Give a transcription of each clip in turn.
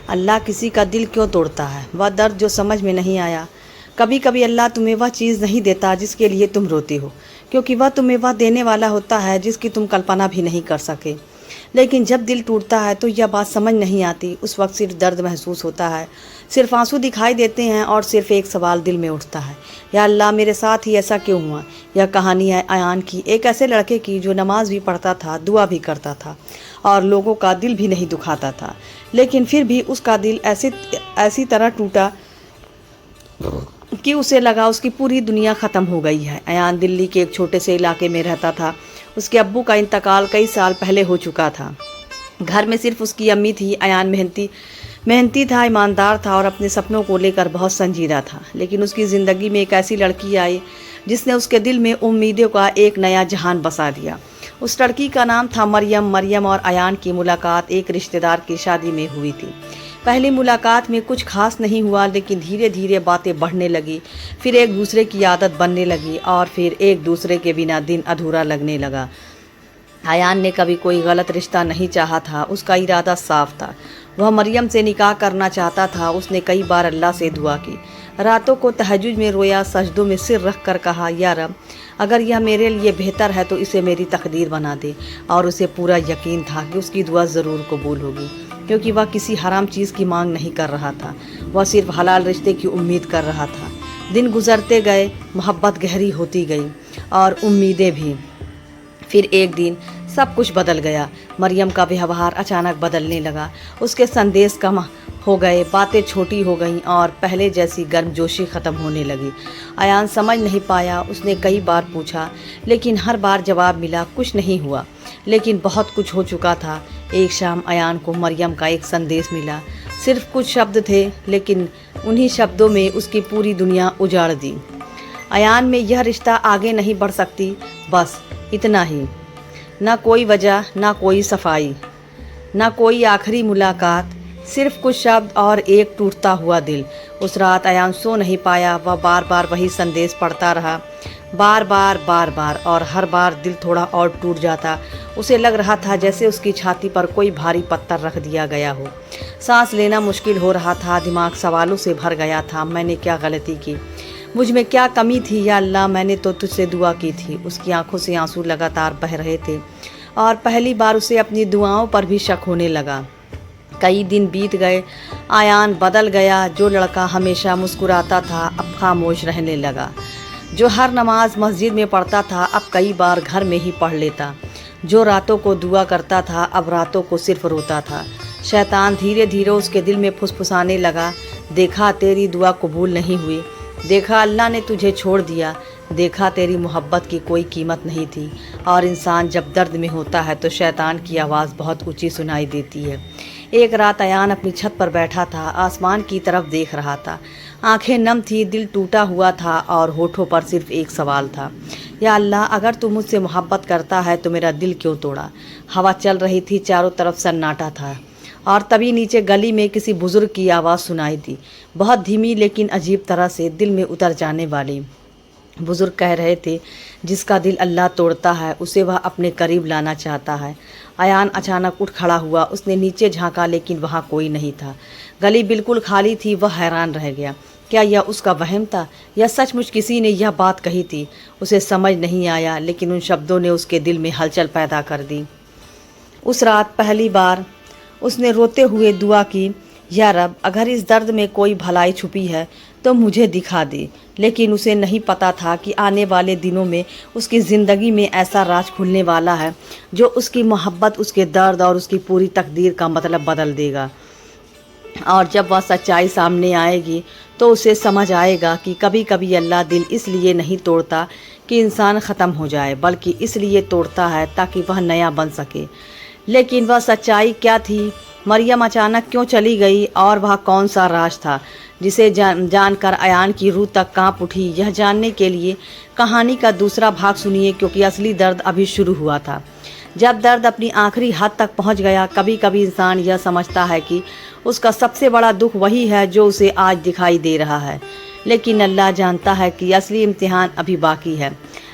अल्लाह किसी का दिल क्यों तोड़ता है? वह दर्द जो समझ में नहीं आया। कभी कभी अल्लाह तुम्हें वह चीज़ नहीं देता जिसके लिए तुम रोती हो, क्योंकि वह तुम्हें वह देने वाला होता है जिसकी तुम कल्पना भी नहीं कर सके। लेकिन जब दिल टूटता है तो यह बात समझ नहीं आती। उस वक्त सिर्फ दर्द महसूस होता है, सिर्फ आंसू दिखाई देते हैं और सिर्फ एक सवाल दिल में उठता है, या अल्लाह मेरे साथ ही ऐसा क्यों हुआ? यह कहानी है अयान की, एक ऐसे लड़के की जो नमाज भी पढ़ता था, दुआ भी करता था और लोगों का दिल भी नहीं दुखाता था। लेकिन फिर भी उसका दिल ऐसी तरह टूटा कि उसे लगा उसकी पूरी दुनिया ख़त्म हो गई है। अयान दिल्ली के एक छोटे से इलाके में रहता था। उसके अब्बू का इंतकाल कई साल पहले हो चुका था। घर में सिर्फ उसकी अम्मी थी। अयान मेहनती था, ईमानदार था और अपने सपनों को लेकर बहुत संजीदा था। लेकिन उसकी ज़िंदगी में एक ऐसी लड़की आई जिसने उसके दिल में उम्मीदों का एक नया जहान बसा दिया। उस लड़की का नाम था मरियम और अयान की मुलाकात एक रिश्तेदार की शादी में हुई थी। पहली मुलाकात में कुछ खास नहीं हुआ, लेकिन धीरे धीरे बातें बढ़ने लगी, फिर एक दूसरे की आदत बनने लगी और फिर एक दूसरे के बिना दिन अधूरा लगने लगा। अयान ने कभी कोई गलत रिश्ता नहीं चाहा था, उसका इरादा साफ था। वह मरियम से निकाह करना चाहता था। उसने कई बार अल्लाह से दुआ की, रातों को तहज्जुद में रोया, सजदों में सिर रख कर कहा, या रब अगर यह मेरे लिए बेहतर है तो इसे मेरी तकदीर बना दे। और उसे पूरा यकीन था कि उसकी दुआ ज़रूर कबूल होगी, क्योंकि वह किसी हराम चीज़ की मांग नहीं कर रहा था, वह सिर्फ हलाल रिश्ते की उम्मीद कर रहा था। दिन गुजरते गए, मोहब्बत गहरी होती गई और उम्मीदें भी। फिर एक दिन सब कुछ बदल गया। मरियम का व्यवहार अचानक बदलने लगा। उसके संदेश कम हो गए, बातें छोटी हो गईं और पहले जैसी गर्मजोशी ख़त्म होने लगी। अयान समझ नहीं पाया। उसने कई बार पूछा, लेकिन हर बार जवाब मिला, कुछ नहीं हुआ। लेकिन बहुत कुछ हो चुका था। एक शाम अयान को मरियम का एक संदेश मिला। सिर्फ कुछ शब्द थे, लेकिन उन्हीं शब्दों में उसकी पूरी दुनिया उजाड़ दी। अयान में यह रिश्ता आगे नहीं बढ़ सकती, बस इतना ही। ना कोई वजह, ना कोई सफाई, ना कोई आखिरी मुलाकात, सिर्फ कुछ शब्द और एक टूटता हुआ दिल। उस रात अयान सो नहीं पाया। वह बार बार वही संदेश पढ़ता रहा, बार बार, और हर बार दिल थोड़ा और टूट जाता। उसे लग रहा था जैसे उसकी छाती पर कोई भारी पत्थर रख दिया गया हो। सांस लेना मुश्किल हो रहा था। दिमाग सवालों से भर गया था। मैंने क्या गलती की? मुझ में क्या कमी थी? या अल्लाह, मैंने तो तुझसे दुआ की थी। उसकी आंखों से आंसू लगातार बह रहे थे और पहली बार उसे अपनी दुआओं पर भी शक होने लगा। कई दिन बीत गए। अयान बदल गया। जो लड़का हमेशा मुस्कुराता था अब खामोश रहने लगा। जो हर नमाज मस्जिद में पढ़ता था अब कई बार घर में ही पढ़ लेता। जो रातों को दुआ करता था अब रातों को सिर्फ रोता था। शैतान धीरे धीरे उसके दिल में फुसफुसाने लगा, देखा तेरी दुआ कबूल नहीं हुई, देखा अल्लाह ने तुझे छोड़ दिया, देखा तेरी मोहब्बत की कोई कीमत नहीं थी। और इंसान जब दर्द में होता है तो शैतान की आवाज़ बहुत ऊंची सुनाई देती है। एक रात अयान अपनी छत पर बैठा था, आसमान की तरफ देख रहा था। आंखें नम थी, दिल टूटा हुआ था और होठों पर सिर्फ एक सवाल था, या अल्लाह अगर तू मुझसे मोहब्बत करता है तो मेरा दिल क्यों तोड़ा? हवा चल रही थी, चारों तरफ सन्नाटा था और तभी नीचे गली में किसी बुजुर्ग की आवाज़ सुनाई दी, बहुत धीमी लेकिन अजीब तरह से दिल में उतर जाने वाली। बुजुर्ग कह रहे थे, जिसका दिल अल्लाह तोड़ता है उसे वह अपने करीब लाना चाहता है। अयान अचानक उठ खड़ा हुआ। उसने नीचे झांका, लेकिन वहाँ कोई नहीं था। गली बिल्कुल खाली थी। वह हैरान रह गया, क्या यह उसका वहम था या सचमुच किसी ने यह बात कही थी? उसे समझ नहीं आया, लेकिन उन शब्दों ने उसके दिल में हलचल पैदा कर दी। उस रात पहली बार उसने रोते हुए दुआ की, या रब अगर इस दर्द में कोई भलाई छुपी है तो मुझे दिखा दे। लेकिन उसे नहीं पता था कि आने वाले दिनों में उसकी ज़िंदगी में ऐसा राज खुलने वाला है जो उसकी मोहब्बत, उसके दर्द और उसकी पूरी तकदीर का मतलब बदल देगा। और जब वह सच्चाई सामने आएगी तो उसे समझ आएगा कि कभी कभी अल्लाह दिल इसलिए नहीं तोड़ता कि इंसान ख़त्म हो जाए, बल्कि इसलिए तोड़ता है ताकि वह नया बन सके। लेकिन वह सच्चाई क्या थी? मरियम अचानक क्यों चली गई और वह कौन सा राज था जिसे जानकर अयान की रूह तक कांप उठी? यह जानने के लिए कहानी का दूसरा भाग सुनिए, क्योंकि असली दर्द अभी शुरू हुआ था। जब दर्द अपनी आखिरी हद तक पहुंच गया, कभी कभी इंसान यह समझता है कि उसका सबसे बड़ा दुख वही है जो उसे आज दिखाई दे रहा है, लेकिन अल्लाह जानता है कि असली इम्तिहान अभी बाकी है।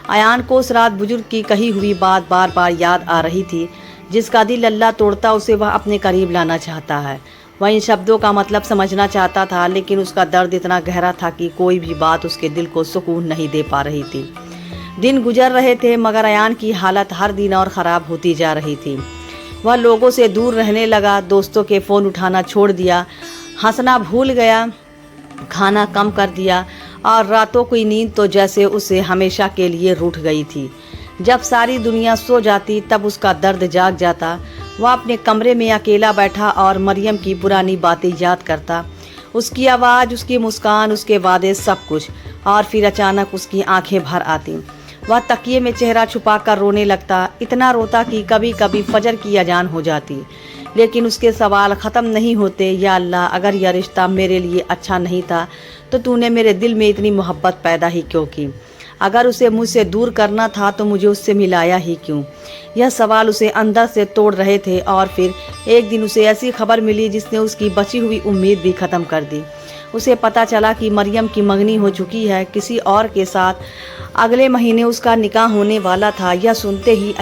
अयान को उस रात बुजुर्ग की कही हुई बात बार बार याद आ रही थी, जिसका दिल अल्लाह तोड़ता उसे वह अपने करीब लाना चाहता है। वह इन शब्दों का मतलब समझना चाहता था, लेकिन उसका दर्द इतना गहरा था कि कोई भी बात उसके दिल को सुकून नहीं दे पा रही थी। दिन गुजर रहे थे, मगर अयान की हालत हर दिन और ख़राब होती जा रही थी। वह लोगों से दूर रहने लगा, दोस्तों के फ़ोन उठाना छोड़ दिया, हंसना भूल गया, खाना कम कर दिया और रातों की नींद तो जैसे उसे हमेशा के लिए रूठ गई थी। जब सारी दुनिया सो जाती तब उसका दर्द जाग जाता। वह अपने कमरे में अकेला बैठा और मरियम की पुरानी बातें याद करता, उसकी आवाज़, उसकी मुस्कान, उसके वादे, सब कुछ। और फिर अचानक उसकी आंखें भर आती। वह तकिए में चेहरा छुपाकर रोने लगता, इतना रोता कि कभी कभी फजर की अजान हो जाती। लेकिन उसके सवाल ख़त्म नहीं होते। या अल्लाह, अगर यह रिश्ता मेरे लिए अच्छा नहीं था तो तूने मेरे दिल में इतनी मोहब्बत पैदा ही क्यों की? अगर उसे मुझसे दूर करना था तो मुझे उससे मिलाया ही क्यों? यह सवाल उसे अंदर से तोड़ रहे थे। और फिर एक दिन उसे ऐसी खबर मिली जिसने उसकी बची हुई उम्मीद भी ख़त्म कर दी। उसे पता चला कि मरियम की मंगनी हो चुकी है किसी और के साथ। अगले महीने उसका निकाह होने वाला था। यह सुनते ही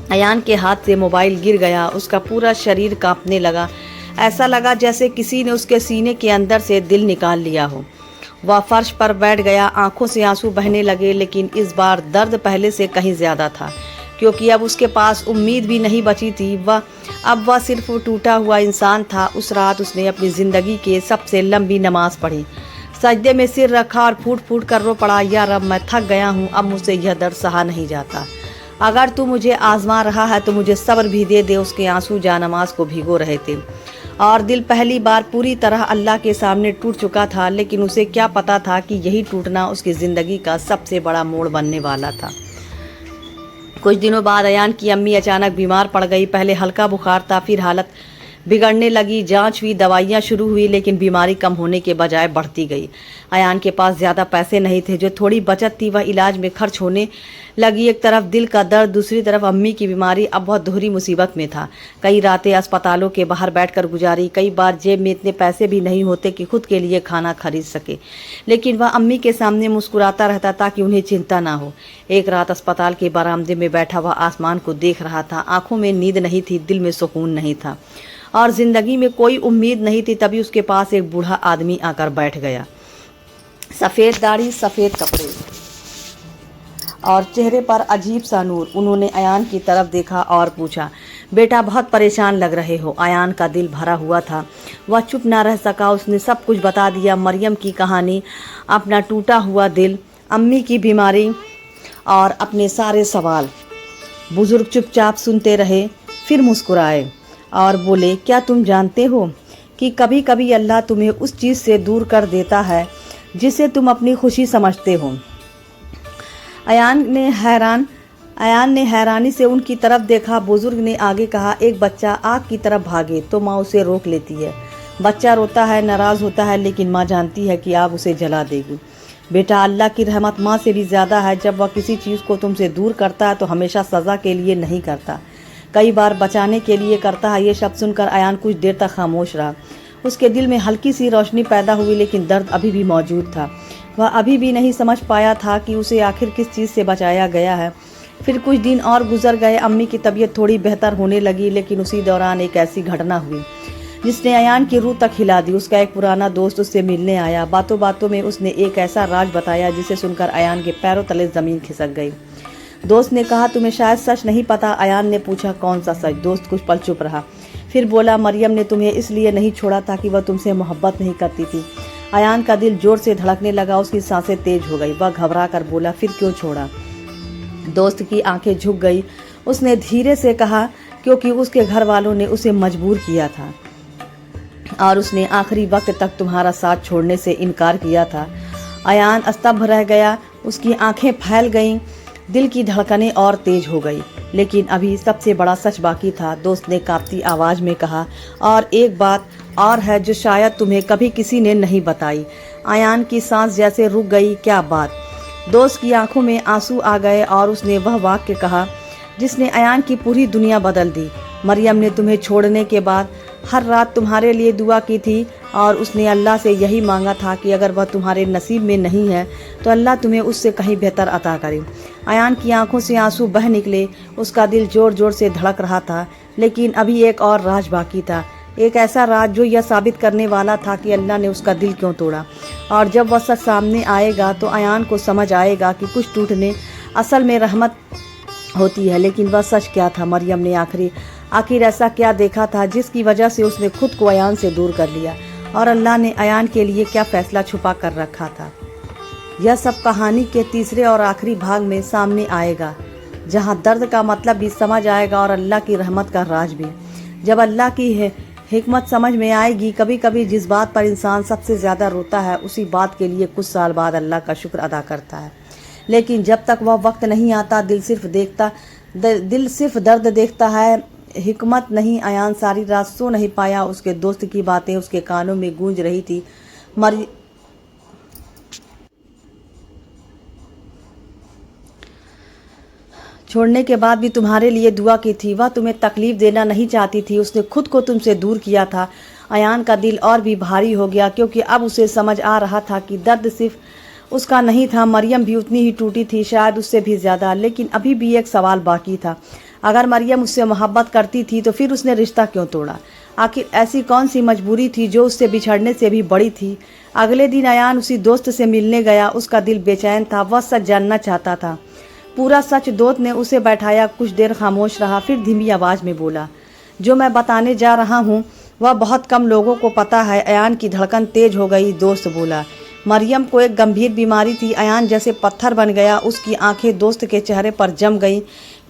अयान के हाथ से मोबाइल गिर गया। उसका पूरा शरीर कांपने लगा। ऐसा लगा जैसे किसी ने उसके सीने के अंदर से दिल निकाल लिया हो। वह फर्श पर बैठ गया, आंखों से आंसू बहने लगे। लेकिन इस बार दर्द पहले से कहीं ज़्यादा था, क्योंकि अब उसके पास उम्मीद भी नहीं बची थी। अब वह सिर्फ टूटा हुआ इंसान था। उस रात उसने अपनी ज़िंदगी के सबसे लंबी नमाज पढ़ी, सजदे में सिर रखा और फूट फूट कर रो पड़ा, या रब, मैं थक गया हूँ, अब मुझसे यह दर्द सहा नहीं जाता। अगर तू मुझे आजमा रहा है तो मुझे सब्र भी दे दे। उसके आंसू जानमाज को भिगो रहे थे और दिल पहली बार पूरी तरह अल्लाह के सामने टूट चुका था। लेकिन उसे क्या पता था कि यही टूटना उसकी ज़िंदगी का सबसे बड़ा मोड़ बनने वाला था। कुछ दिनों बाद अयान की अम्मी अचानक बीमार पड़ गई। पहले हल्का बुखार था, फिर हालत बिगड़ने लगी। जांच हुई, दवाइयाँ शुरू हुई, लेकिन बीमारी कम होने के बजाय बढ़ती गई। अयान के पास ज़्यादा पैसे नहीं थे। जो थोड़ी बचत थी वह इलाज में खर्च होने लगी। एक तरफ दिल का दर्द, दूसरी तरफ अम्मी की बीमारी। अब बहुत दोहरी मुसीबत में था। कई रातें अस्पतालों के बाहर बैठकर गुजारी। कई बार जेब में इतने पैसे भी नहीं होते कि खुद के लिए खाना खरीद सके। लेकिन वह अम्मी के सामने मुस्कुराता रहता ताकि उन्हें चिंता ना हो। एक रात अस्पताल के बरामदे में बैठा वह आसमान को देख रहा था। आंखों में नींद नहीं थी, दिल में सुकून नहीं था और ज़िंदगी में कोई उम्मीद नहीं थी। तभी उसके पास एक बूढ़ा आदमी आकर बैठ गया। सफ़ेद दाढ़ी, सफ़ेद कपड़े और चेहरे पर अजीब सा नूर। उन्होंने अयान की तरफ देखा और पूछा, बेटा, बहुत परेशान लग रहे हो। अयान का दिल भरा हुआ था। वह चुप ना रह सका। उसने सब कुछ बता दिया, मरियम की कहानी, अपना टूटा हुआ दिल, अम्मी की बीमारी और अपने सारे सवाल। बुजुर्ग चुपचाप सुनते रहे, फिर मुस्कुराए और बोले, क्या तुम जानते हो कि कभी कभी अल्लाह तुम्हें उस चीज़ से दूर कर देता है जिसे तुम अपनी खुशी समझते हो। अयान ने हैरानी से उनकी तरफ देखा। बुजुर्ग ने आगे कहा, एक बच्चा आग की तरफ भागे तो माँ उसे रोक लेती है। बच्चा रोता है, नाराज़ होता है, लेकिन माँ जानती है कि आग उसे जला देगी। बेटा, अल्लाह की रहमत माँ से भी ज़्यादा है। जब वह किसी चीज़ को तुमसे दूर करता है तो हमेशा सज़ा के लिए नहीं करता, कई बार बचाने के लिए करता है। ये शब्द सुनकर अयान कुछ देर तक खामोश रहा। उसके दिल में हल्की सी रोशनी पैदा हुई, लेकिन दर्द अभी भी मौजूद था। वह अभी भी नहीं समझ पाया था कि उसे आखिर किस चीज़ से बचाया गया है। फिर कुछ दिन और गुजर गए। अम्मी की तबीयत थोड़ी बेहतर होने लगी, लेकिन उसी दौरान एक ऐसी घटना हुई जिसने अयान की रूह तक हिला दी। उसका एक पुराना दोस्त उससे मिलने आया। बातों बातों में उसने एक ऐसा राज बताया जिसे सुनकर अयान के पैरों तले ज़मीन खिसक गई। दोस्त ने कहा, तुम्हें शायद सच नहीं पता। अयान ने पूछा, कौन सा सच? दोस्त कुछ पल चुप रहा, फिर बोला, मरियम ने तुम्हें इसलिए नहीं छोड़ा था कि वह तुमसे मोहब्बत नहीं करती थी। अयान का दिल जोर से धड़कने लगा, उसकी सांसें तेज हो गई। वह घबरा कर बोला, फिर क्यों छोड़ा? दोस्त की आंखें झुक गई। उसने धीरे से कहा, क्योंकि उसके घर वालों ने उसे मजबूर किया था और उसने आखिरी वक्त तक तुम्हारा साथ छोड़ने से इनकार किया था। अयान स्तब्ध रह गया, उसकी आंखें फैल गईं, दिल की धड़कनें और तेज हो गई। लेकिन अभी सबसे बड़ा सच बाकी था। दोस्त ने कांपती आवाज़ में कहा, और एक बात और है जो शायद तुम्हें कभी किसी ने नहीं बताई। अयान की सांस जैसे रुक गई। क्या बात? दोस्त की आंखों में आंसू आ गए और उसने वह वाक्य कहा जिसने अयान की पूरी दुनिया बदल दी। मरियम ने तुम्हें छोड़ने के बाद हर रात तुम्हारे लिए दुआ की थी और उसने अल्लाह से यही मांगा था कि अगर वह तुम्हारे नसीब में नहीं है तो अल्लाह तुम्हें उससे कहीं बेहतर अता करे। अयान की आंखों से आंसू बह निकले। उसका दिल जोर जोर से धड़क रहा था, लेकिन अभी एक और राज बाकी था ایک ایسا راز جو یہ ثابت کرنے والا تھا کہ اللہ نے اس کا دل کیوں توڑا، اور جب وہ سچ سامنے آئے گا تو ایان کو سمجھ آئے گا کہ کچھ ٹوٹنے اصل میں رحمت ہوتی ہے۔ لیکن وہ سچ کیا تھا؟ مریم نے آخر ایسا کیا دیکھا تھا جس کی وجہ سے اس نے خود کو ایان سے دور کر لیا، اور اللہ نے ایان کے لیے کیا فیصلہ چھپا کر رکھا تھا؟ یہ سب کہانی کے تیسرے اور آخری بھاگ میں سامنے آئے گا، جہاں درد کا مطلب بھی سمجھ آئے گا اور اللہ کی رحمت کا راز بھی۔ جب اللہ کی حکمت سمجھ میں آئے گی، کبھی کبھی جس بات پر انسان سب سے زیادہ روتا ہے اسی بات کے لیے کچھ سال بعد اللہ کا شکر ادا کرتا ہے، لیکن جب تک وہ وقت نہیں آتا دل صرف درد دیکھتا ہے، حکمت نہیں۔ ایان ساری رات سو نہیں پایا، اس کے دوست کی باتیں اس کے کانوں میں گونج رہی تھی۔ چھوڑنے کے بعد بھی تمہارے لیے دعا کی تھی، وہ تمہیں تکلیف دینا نہیں چاہتی تھی، اس نے خود کو تم سے دور کیا تھا۔ ایان کا دل اور بھی بھاری ہو گیا، کیونکہ اب اسے سمجھ آ رہا تھا کہ درد صرف اس کا نہیں تھا، مریم بھی اتنی ہی ٹوٹی تھی، شاید اس سے بھی زیادہ۔ لیکن ابھی بھی ایک سوال باقی تھا، اگر مریم اس سے محبت کرتی تھی تو پھر اس نے رشتہ کیوں توڑا؟ آخر ایسی کون سی مجبوری تھی جو اس سے بچھڑنے سے بھی بڑی تھی؟ اگلے دن ایان اسی دوست سے ملنے گیا، اس کا دل بے چین تھا، وہ سچ جاننا چاہتا تھا، پورا سچ۔ دوست نے اسے بیٹھایا، کچھ دیر خاموش رہا، پھر دھیمی آواز میں بولا، جو میں بتانے جا رہا ہوں وہ بہت کم لوگوں کو پتہ ہے۔ ایان کی دھڑکن تیز ہو گئی۔ دوست بولا، مریم کو ایک گمبھیر بیماری تھی۔ ایان جیسے پتھر بن گیا، اس کی آنکھیں دوست کے چہرے پر جم گئیں۔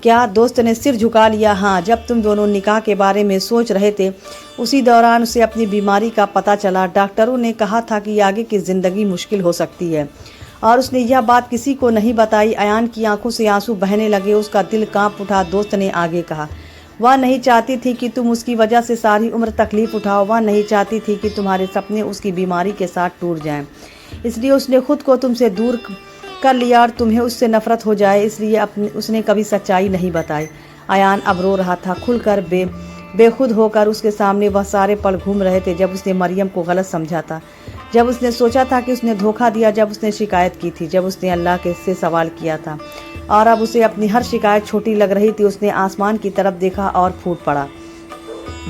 کیا؟ دوست نے سر جھکا لیا۔ ہاں، جب تم دونوں نکاح کے بارے میں سوچ رہے تھے اسی دوران اسے اپنی بیماری کا پتہ چلا۔ ڈاکٹروں نے کہا تھا کہ آگے کی زندگی مشکل ہو سکتی ہے، اور اس نے یہ بات کسی کو نہیں بتائی۔ ایان کی آنکھوں سے آنسو بہنے لگے، اس کا دل کانپ اٹھا۔ دوست نے آگے کہا، وہ نہیں چاہتی تھی کہ تم اس کی وجہ سے ساری عمر تکلیف اٹھاؤ، وہ نہیں چاہتی تھی کہ تمہارے سپنے اس کی بیماری کے ساتھ ٹوٹ جائیں، اس لیے اس نے خود کو تم سے دور کر لیا اور تمہیں اس سے نفرت ہو جائے، اس لیے اس نے کبھی سچائی نہیں بتائی۔ ایان اب رو رہا تھا، کھل کر بے خود ہو کر۔ اس کے سامنے وہ سارے پل گھوم رہے تھے جب اس نے مریم کو غلط سمجھا تھا، جب اس نے سوچا تھا کہ اس نے دھوکہ دیا، جب اس نے شکایت کی تھی، جب اس نے اللہ سے سوال کیا تھا، اور اب اسے اپنی ہر شکایت چھوٹی لگ رہی تھی۔ اس نے آسمان کی طرف دیکھا اور پھوٹ پڑا،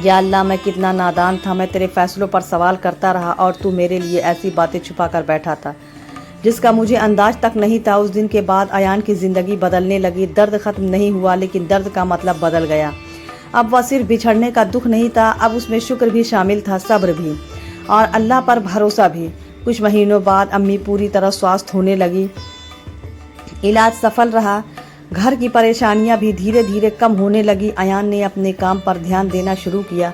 یا اللہ، میں کتنا نادان تھا، میں تیرے فیصلوں پر سوال کرتا رہا اور تو میرے لیے ایسی باتیں چھپا کر بیٹھا تھا جس کا مجھے انداز تک نہیں تھا۔ اس دن کے بعد ایان کی زندگی بدلنے لگی۔ درد ختم نہیں ہوا، لیکن درد کا مطلب بدل گیا۔ اب وہ صرف بچھڑنے کا دکھ نہیں تھا، اب اس میں شکر بھی شامل تھا، صبر بھی، اور اللہ پر بھروسہ بھی۔ کچھ مہینوں بعد امی پوری طرح سوستھ ہونے لگی، علاج سفل رہا، گھر کی پریشانیاں بھی دھیرے دھیرے کم ہونے لگی۔ ایان نے اپنے کام پر دھیان دینا شروع کیا،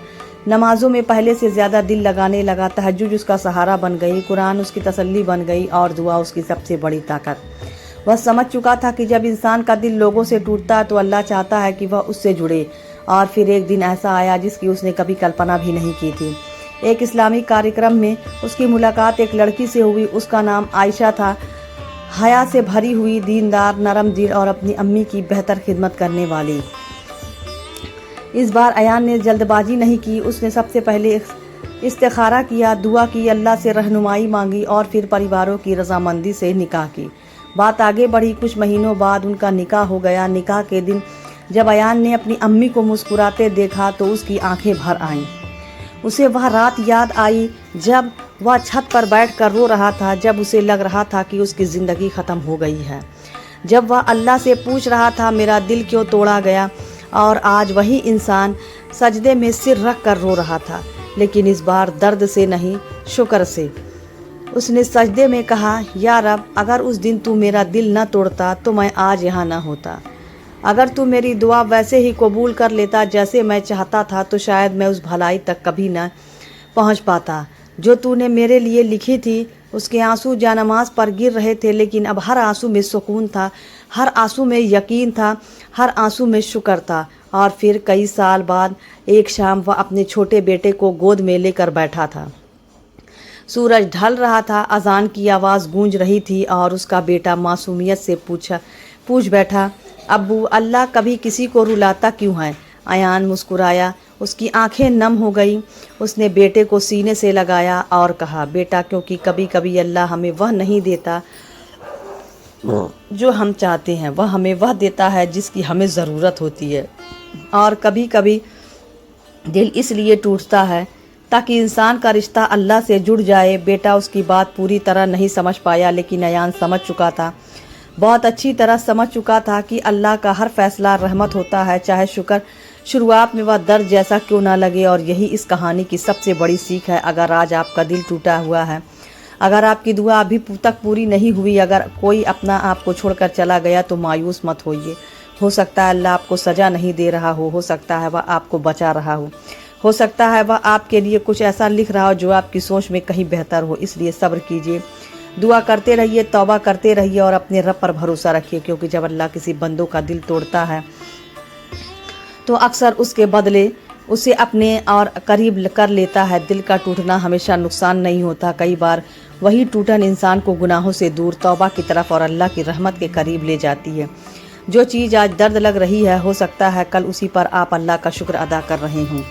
نمازوں میں پہلے سے زیادہ دل لگانے لگا، تہجد اس کا سہارا بن گئی، قرآن اس کی تسلی بن گئی، اور دعا اس کی سب سے بڑی طاقت۔ وہ سمجھ چکا تھا کہ جب انسان کا دل لوگوں سے ٹوٹتا ہے تو اللہ چاہتا ہے کہ وہ اس سے جڑے، اور پھر ایک دن ایسا آیا جس کی اس نے کبھی کلپنا بھی نہیں کی تھی۔ ایک اسلامی کارکرم میں اس کی ملاقات ایک لڑکی سے ہوئی، اس کا نام عائشہ تھا، حیا سے بھری ہوئی، دیندار، نرم دل اور اپنی امی کی بہتر خدمت کرنے والی۔ اس بار ایان نے جلد بازی نہیں کی، اس نے سب سے پہلے استخارہ کیا، دعا کی، اللہ سے رہنمائی مانگی، اور پھر پریواروں کی رضامندی سے نکاح کی۔ بات آگے بڑھی، کچھ مہینوں بعد ان کا نکاح ہو گیا۔ نکاح کے دن جب ایان نے اپنی امی کو مسکراتے دیکھا تو اس کی آنکھیں بھر آئیں۔ اسے وہ رات یاد آئی جب وہ چھت پر بیٹھ کر رو رہا تھا، جب اسے لگ رہا تھا کہ اس کی زندگی ختم ہو گئی ہے، جب وہ اللہ سے پوچھ رہا تھا میرا دل کیوں توڑا گیا، اور آج وہی انسان سجدے میں سر رکھ کر رو رہا تھا، لیکن اس بار درد سے نہیں، شکر سے۔ اس نے سجدے میں کہا، یا رب، اگر اس دن تو میرا دل نہ توڑتا تو میں آج یہاں نہ ہوتا، اگر تو میری دعا ویسے ہی قبول کر لیتا جیسے میں چاہتا تھا تو شاید میں اس بھلائی تک کبھی نہ پہنچ پاتا جو تو نے میرے لیے لکھی تھی۔ اس کے آنسو جانماز پر گر رہے تھے، لیکن اب ہر آنسو میں سکون تھا، ہر آنسو میں یقین تھا، ہر آنسو میں شکر تھا۔ اور پھر کئی سال بعد ایک شام وہ اپنے چھوٹے بیٹے کو گود میں لے کر بیٹھا تھا، سورج ڈھل رہا تھا، اذان کی آواز گونج رہی تھی، اور اس کا بیٹا معصومیت سے پوچھ بیٹھا، ابو، اللہ کبھی کسی کو رلاتا کیوں ہے؟ ایان مسکرایا، اس کی آنکھیں نم ہو گئیں۔ اس نے بیٹے کو سینے سے لگایا اور کہا، بیٹا، کیونکہ کبھی کبھی اللہ ہمیں وہ نہیں دیتا جو ہم چاہتے ہیں، وہ ہمیں وہ دیتا ہے جس کی ہمیں ضرورت ہوتی ہے، اور کبھی کبھی दिल इसलिए टूटता है ताकि इंसान का रिश्ता अल्लाह से जुड़ जाए। बेटा उसकी बात पूरी तरह नहीं समझ पाया, लेकिन अयान समझ चुका था, बहुत अच्छी तरह समझ चुका था कि अल्लाह का हर फैसला रहमत होता है, चाहे शुरुआत में वह दर्द जैसा क्यों ना लगे। और यही इस कहानी की सबसे बड़ी सीख है। अगर आज आपका दिल टूटा हुआ है, अगर आपकी दुआ अभी तक पूरी नहीं हुई, अगर कोई अपना आपको छोड़कर चला गया, तो मायूस मत होइए। हो सकता है अल्लाह आपको सज़ा नहीं दे रहा हो सकता है वह आपको बचा रहा हो सकता है वह आपके लिए कुछ ऐसा लिख रहा हो जो आपकी सोच में कहीं बेहतर हो। इसलिए सब्र कीजिए, दुआ करते रहिए, तौबा करते रहिए और अपने रब पर भरोसा रखिए, क्योंकि जब अल्लाह किसी बंदों का दिल तोड़ता है तो अक्सर उसके बदले उसे अपने और करीब कर लेता है। दिल का टूटना हमेशा नुकसान नहीं होता, कई बार वही टूटन इंसान को गुनाहों से दूर, तौबा की तरफ और अल्लाह की रहमत के करीब ले जाती है। जो चीज़ आज दर्द लग रही है, हो सकता है कल उसी पर आप अल्लाह का शुक्र अदा कर रहे हों।